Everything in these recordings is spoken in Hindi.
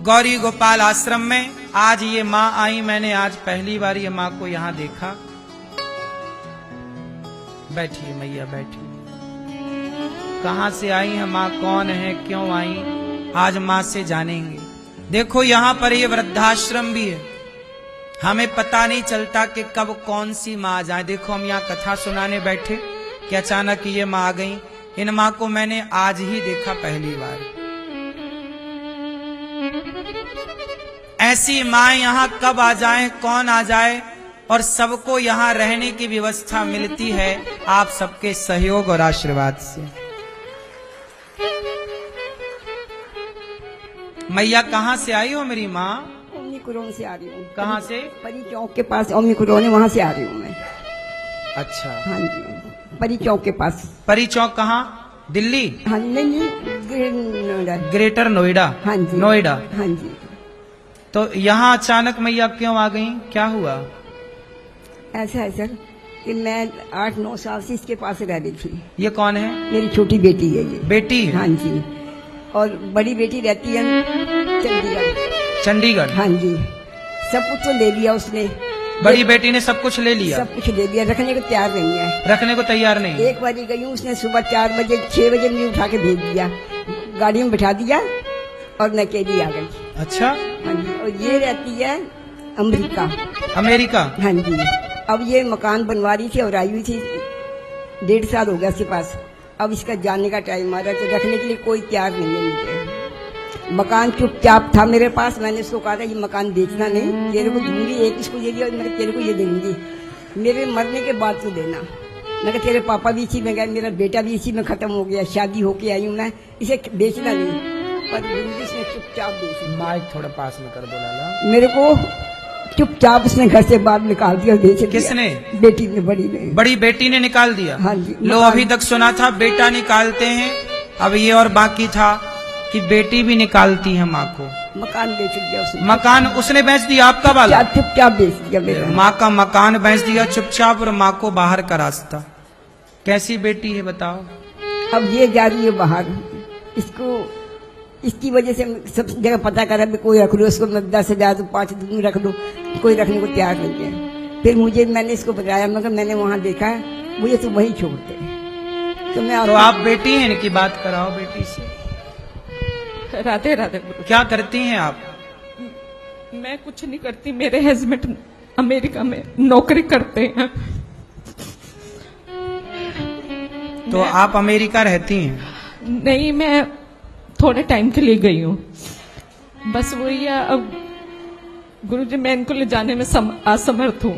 गौरी गोपाल आश्रम में आज ये माँ आई। मैंने आज पहली बार ये माँ को यहाँ देखा। बैठिए मैया बैठिए। कहाँ से आई है माँ, कौन है, क्यों आई, आज माँ से जानेंगे। देखो यहाँ पर ये वृद्धाश्रम भी है। हमें पता नहीं चलता कि कब कौन सी माँ आ जाए। देखो हम यहाँ कथा सुनाने बैठे कि अचानक ये माँ आ गई। इन माँ को मैंने आज ही देखा पहली बार। ऐसी माँ यहाँ कब आ जाए, कौन आ जाए, और सबको यहाँ रहने की व्यवस्था मिलती है आप सबके सहयोग और आशीर्वाद से। मैया कहाँ से आई हो मेरी माँ? ओमनी कुरोन से आ रही हूँ। कहाँ से? परी चौक के पास ओमनी कुरोन है, वहाँ से आ रही हूँ मैं। अच्छा। हाँ जी, परी चौक के पास। परी चौक कहाँ? दिल्ली? हाँ नहीं, ग्रेटर नोएडा। हाँ जी, नोएडा। हाँ जी। तो यहाँ अचानक मैया क्यों आ गई, क्या हुआ? ऐसा है सर कि मैं 8-9 साल से इसके पास रह रही थी। ये कौन है? मेरी छोटी बेटी है ये। बेटी? हाँ जी। और बड़ी बेटी रहती है चंडीगढ़। चंडीगढ़? हाँ जी। सब कुछ तो ले लिया उसने। बड़ी बेटी ने सब कुछ ले लिया? सब कुछ ले लिया, रखने को तैयार नहीं है। रखने को तैयार नहीं? एक बार गई हूँ, उसने सुबह 4 बजे 6 बजे मुझे उठा के भेज दिया, गाड़ी में बिठा दिया और मैं अकेली आ गई। अच्छा। हाँ जी। और ये रहती है अमेरिका। अमेरिका? हाँ जी। अब ये मकान बनवा रही थी और आई हुई थी, 1.5 साल हो गया इसके पास। अब इसका जाने का टाइम आ रहा है, तो रखने के लिए कोई तैयार नहीं है मुझे। मकान चुपचाप था मेरे पास। मैंने इसको कहा था ये मकान बेचना नहीं, तेरे को दूंगी, एक इसको ये दिया और मैं तेरे को ये दे दूंगी, मेरे मरने के बाद तो देना। मैं तेरे पापा भी इसी में गए, मेरा बेटा भी इसी में खत्म हो गया, शादी होके आई हूँ मैं, इसे बेचना नहीं। पर इसने चुपचाप बेच। माइक थोड़ा पास में कर दो लाला। मेरे को चुपचाप उसने घर से बाहर निकाल दिया, बेच दिया। किसने? बेटी ने, बड़ी ने। बड़ी बेटी ने निकाल दिया? हाँ जी। लो अभी तक सुना था बेटा निकालते हैं, अब ये और बाकी था कि बेटी भी निकालती है माँ को। मकान बेच दिया उसने। मकान उसने बेच दिया आपका वाला? चुपचाप बेच दिया मेरा। माँ का मकान बेच दिया चुपचाप, और माँ को बाहर का रास्ता। कैसी बेटी है बताओ? अब ये जा रही है बाहर। इसको इसकी वजह से सब जगह पता करा भी कोई रख लो इसको, मैं 10,000 तो 5 दिन रख लो, कोई रखने को तैयार नहीं है। फिर मैंने इसको बताया, मगर मैंने वहाँ देखा है, मुझे तो वही छोड़ते। तो आप बेटी हैं, इनकी बात कराओ बेटी से। राधे राधे गुरु। क्या करती हैं आप? मैं कुछ नहीं करती, मेरे हस्बैंड अमेरिका में नौकरी करते हैं। तो आप अमेरिका रहती हैं? नहीं, मैं थोड़े टाइम के लिए गई हूँ, बस वही है। अब गुरुजी मैं इनको ले जाने में असमर्थ हूँ,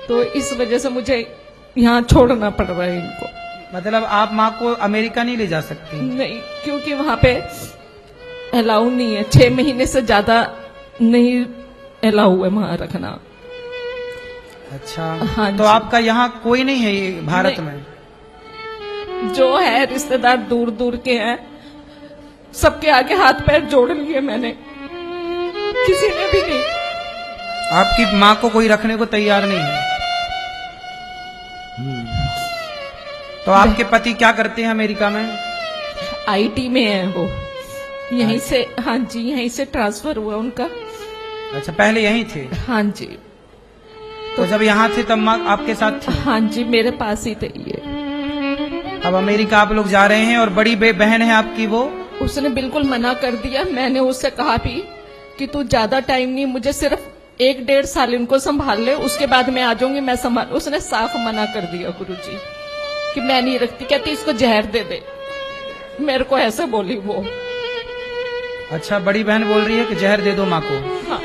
तो इस वजह से मुझे यहाँ छोड़ना पड़ रहा है इनको। मतलब आप माँ को अमेरिका नहीं ले जा सकती? नहीं, क्योंकि वहाँ पे अलाउ नहीं है, 6 महीने से ज्यादा नहीं अलाउ है वहाँ रखना। अच्छा। हाँ। तो आपका यहाँ कोई नहीं है ये भारत में? जो है रिश्तेदार दूर दूर के हैं, सबके आगे हाथ पैर जोड़ लिए मैंने, किसी ने भी नहीं। आपकी माँ को कोई रखने को तैयार नहीं है? तो आपके पति क्या करते हैं अमेरिका में? आईटी में है वो, यहीं से। हाँ जी, यहीं से ट्रांसफर हुआ उनका। अच्छा, पहले यहीं थे? हाँ जी। तो जब यहाँ थे तब माँ आपके साथ थी? हाँ जी, मेरे पास ही थे ये। अब अमेरिका आप लोग जा रहे हैं, और बड़ी बहन है आपकी, वो उसने बिल्कुल मना कर दिया। मैंने उससे कहा भी कि तू ज्यादा टाइम नहीं, मुझे सिर्फ 1-1.5 साल इनको संभाल ले, उसके बाद मैं आ जाऊंगी, मैं संभाल। उसने साफ मना कर दिया गुरुजी कि मैं नहीं रखती। कहती इसको जहर दे दे, मेरे को ऐसे बोली वो। अच्छा, बड़ी बहन बोल रही है कि जहर दे दो माँ को? हाँ।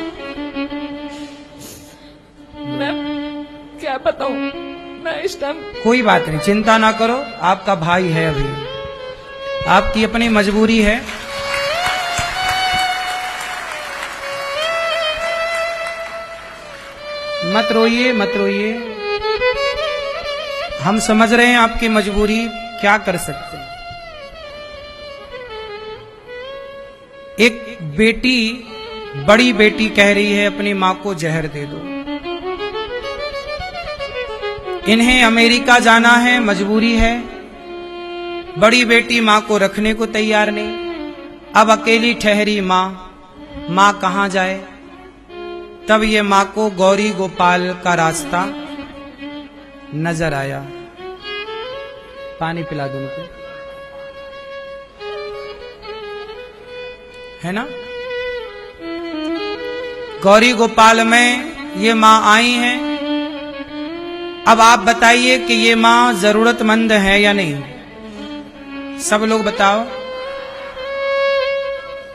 मैं क्या बताऊं, मैं इस टाइम। कोई बात नहीं, चिंता ना करो, आपका भाई है, अभी आपकी अपनी मजबूरी है। मत रोइए मत रोइए, हम समझ रहे हैं आपकी मजबूरी, क्या कर सकते हैं। एक बेटी, बड़ी बेटी कह रही है अपनी माँ को जहर दे दो। इन्हें अमेरिका जाना है, मजबूरी है। बड़ी बेटी माँ को रखने को तैयार नहीं। अब अकेली ठहरी माँ मां कहां जाए। तब ये मां को गौरी गोपाल का रास्ता नजर आया। पानी पिला दो उनको, है ना। गौरी गोपाल में ये मां आई हैं। अब आप बताइए कि ये मां जरूरतमंद है या नहीं। सब लोग बताओ।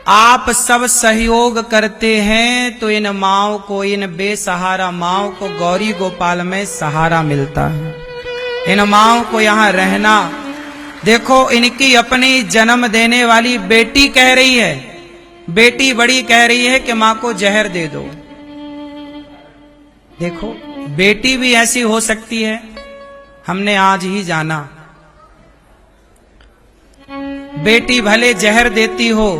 आप सब सहयोग करते हैं तो इन माओ को, इन बेसहारा माओ को गौरी गोपाल में सहारा मिलता है। इन माओ को यहां रहना, देखो इनकी अपनी जन्म देने वाली बेटी कह रही है, बेटी बड़ी कह रही है कि मां को जहर दे दो। देखो बेटी भी ऐसी हो सकती है, हमने आज ही जाना। बेटी भले जहर देती हो,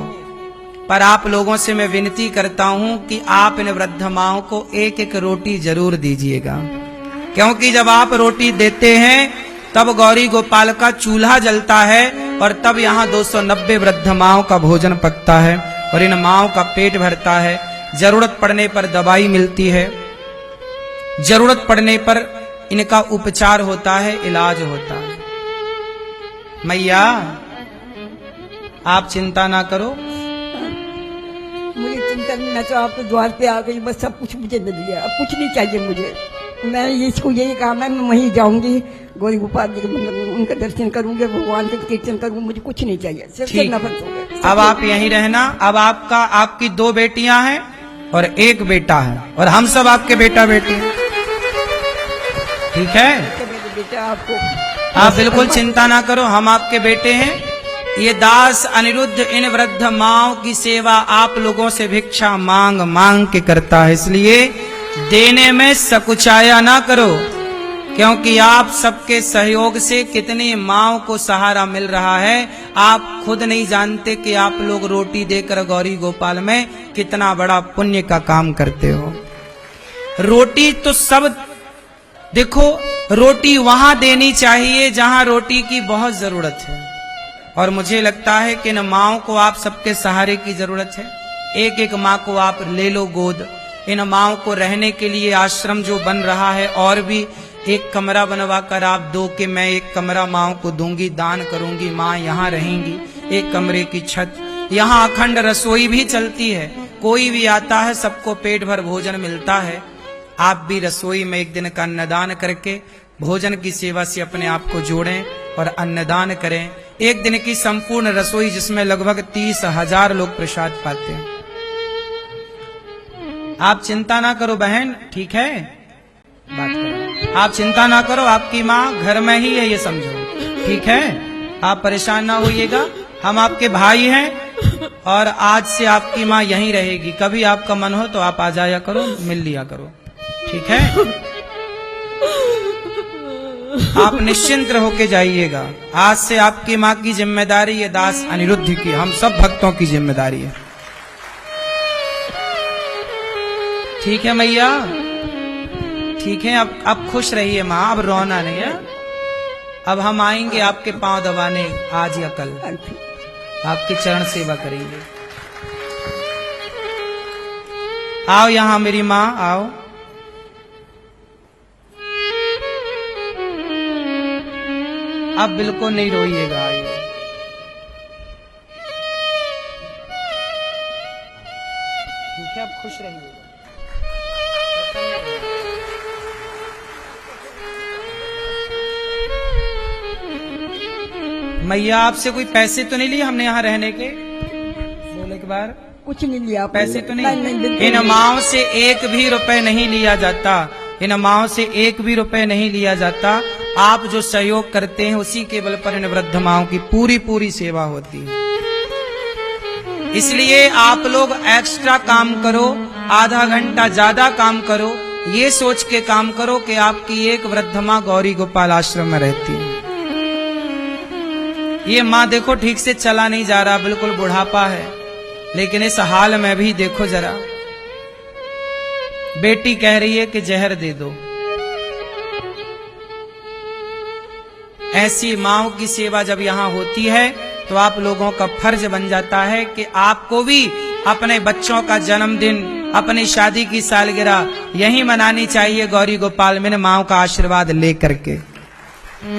पर आप लोगों से मैं विनती करता हूं कि आप इन वृद्ध माओं को एक एक रोटी जरूर दीजिएगा, क्योंकि जब आप रोटी देते हैं तब गौरी गोपाल का चूल्हा जलता है और तब यहाँ 290 वृद्ध माओं का भोजन पकता है और इन माओं का पेट भरता है। जरूरत पड़ने पर दवाई मिलती है, जरूरत पड़ने पर इनका उपचार होता है, इलाज होता है। मैया आप चिंता ना करो। मुझे चिंता नहीं, मैं तो आपके द्वार पे आ गई, बस सब कुछ मुझे मिल गया, अब कुछ नहीं चाहिए मुझे। मैं इसको यही कहा, मैं वहीं जाऊंगी गौरी गोपाल जी के मंदिर में, उनका दर्शन करूंगे, भगवान का कीर्तन करूंगी, मुझे कुछ नहीं चाहिए, सिर्फ नफरत हो गई। अब आप यहीं रहना। अब आपकी 2 बेटियां हैं और 1 बेटा है और हम सब आपके बेटा बेटी हैं, ठीक है। बेटा आपको, आप बिल्कुल चिंता ना करो, हम आपके बेटे हैं। ये दास अनिरुद्ध इन वृद्ध माओं की सेवा आप लोगों से भिक्षा मांग मांग के करता है, इसलिए देने में सकुचाया ना करो, क्योंकि आप सबके सहयोग से कितनी माओं को सहारा मिल रहा है। आप खुद नहीं जानते कि आप लोग रोटी देकर गौरी गोपाल में कितना बड़ा पुण्य का काम करते हो। रोटी तो सब, देखो रोटी वहां देनी चाहिए जहां रोटी की बहुत जरूरत है, और मुझे लगता है कि इन माओं को आप सबके सहारे की जरूरत है। एक एक माँ को आप ले लो गोद। इन माओं को रहने के लिए आश्रम जो बन रहा है, और भी एक कमरा बनवा कर आप दो कि मैं एक कमरा माओं को दूंगी, दान करूंगी, माँ यहाँ रहेंगी। एक कमरे की छत, यहाँ अखंड रसोई भी चलती है, कोई भी आता है सबको पेट भर भोजन मिलता है। आप भी रसोई में एक दिन का अन्नदान करके भोजन की सेवा से अपने आप को जोड़ें और अन्नदान करें। एक दिन की संपूर्ण रसोई जिसमें लगभग 30,000 लोग प्रसाद पाते हैं। आप चिंता ना करो बहन, ठीक है, बात करो। आप चिंता ना करो, आपकी माँ घर में ही है, ये समझो, ठीक है। आप परेशान ना होइएगा, हम आपके भाई हैं और आज से आपकी माँ यहीं रहेगी। कभी आपका मन हो तो आप आ जाया करो, मिल लिया करो, ठीक है। आप निश्चिंत होके जाइएगा। आज से आपकी माँ की जिम्मेदारी ये दास अनिरुद्ध की, हम सब भक्तों की जिम्मेदारी है, ठीक है मैया, ठीक है। अब खुश रहिए माँ, अब रोना नहीं है। अब हम आएंगे आपके पांव दबाने आज या कल, आपकी चरण सेवा करेंगे। आओ यहाँ मेरी माँ, आओ। अब बिल्कुल नहीं रोइएगा, आइए। ठीक है, अब खुश रहिएगा। मैया आपसे कोई पैसे तो नहीं लिए हमने यहाँ रहने के? बोले के बार कुछ नहीं लिया, पैसे तो नहीं, नहीं। इन माओं से 1 भी रुपए नहीं लिया जाता, इन माओं से 1 भी रुपए नहीं लिया जाता। आप जो सहयोग करते हैं उसी के बल पर इन वृद्ध माओं की पूरी पूरी सेवा होती है। इसलिए आप लोग एक्स्ट्रा काम करो, आधा घंटा ज्यादा काम करो, ये सोच के काम करो कि आपकी एक वृद्ध माँ गौरी गोपाल आश्रम में रहती है। ये माँ देखो ठीक से चला नहीं जा रहा, बिल्कुल बुढ़ापा है, लेकिन इस हाल में भी देखो जरा, बेटी कह रही है कि जहर दे दो। ऐसी माओं की सेवा जब यहाँ होती है तो आप लोगों का फर्ज बन जाता है कि आपको भी अपने बच्चों का जन्मदिन, अपनी शादी की सालगिरह यही मनानी चाहिए गौरी गोपाल में माओ का आशीर्वाद लेकर के।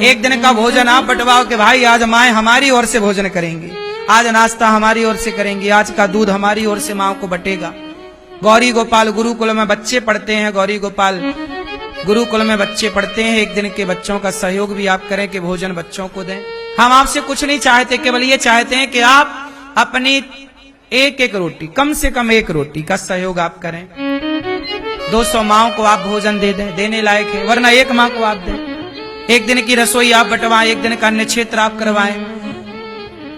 एक दिन का भोजन आप बंटवाओ कि भाई आज माए हमारी ओर से भोजन करेंगी, आज नाश्ता हमारी ओर से करेंगी, आज का दूध हमारी ओर से माओ को बटेगा। गौरी गोपाल गुरुकुल में बच्चे पढ़ते हैं, गौरी गोपाल गुरुकुल में बच्चे पढ़ते हैं। एक दिन के बच्चों का सहयोग भी आप करें कि भोजन बच्चों को दें। हम आपसे कुछ नहीं चाहते, केवल ये चाहते हैं कि आप अपनी एक एक रोटी, कम से कम एक रोटी का सहयोग आप करें। 200 माओं को आप भोजन दे दें, देने लायक है, वरना एक माँ को आप दें। एक दिन की रसोई आप बंटवाएं, एक दिन का अन्न क्षेत्र आप करवाएं।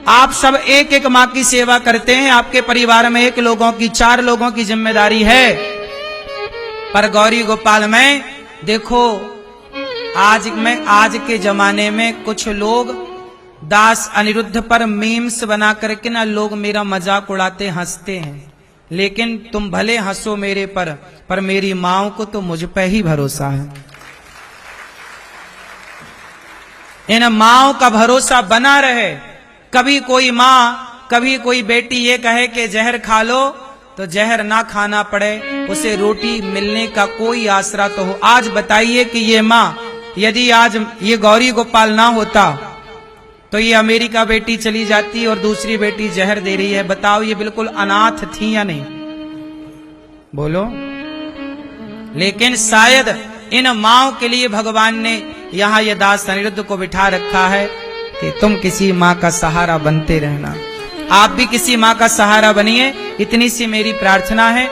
आप सब एक एक माँ की सेवा करते हैं। आपके परिवार में 1 लोगों की, 4 लोगों की जिम्मेदारी है, पर गौरी गोपाल में देखो आज के जमाने में कुछ लोग दास अनिरुद्ध पर मीम्स बना करके ना लोग मेरा मजाक उड़ाते, हंसते हैं। लेकिन तुम भले हंसो मेरे पर मेरी माओ को तो मुझ पे ही भरोसा है। इन माओ का भरोसा बना रहे। कभी कोई माँ, कभी कोई बेटी ये कहे कि जहर खा लो तो जहर ना खाना पड़े, उसे रोटी मिलने का कोई आसरा तो हो। आज बताइए कि ये माँ, यदि आज ये गौरी गोपाल ना होता तो ये अमेरिका बेटी चली जाती और दूसरी बेटी जहर दे रही है। बताओ ये बिल्कुल अनाथ थी या नहीं? बोलो। लेकिन शायद इन माओ के लिए भगवान ने यहाँ ये दास अनिरुद्ध को बिठा रखा है कि तुम किसी माँ का सहारा बनते रहना। आप भी किसी माँ का सहारा बनिए, इतनी सी मेरी प्रार्थना है।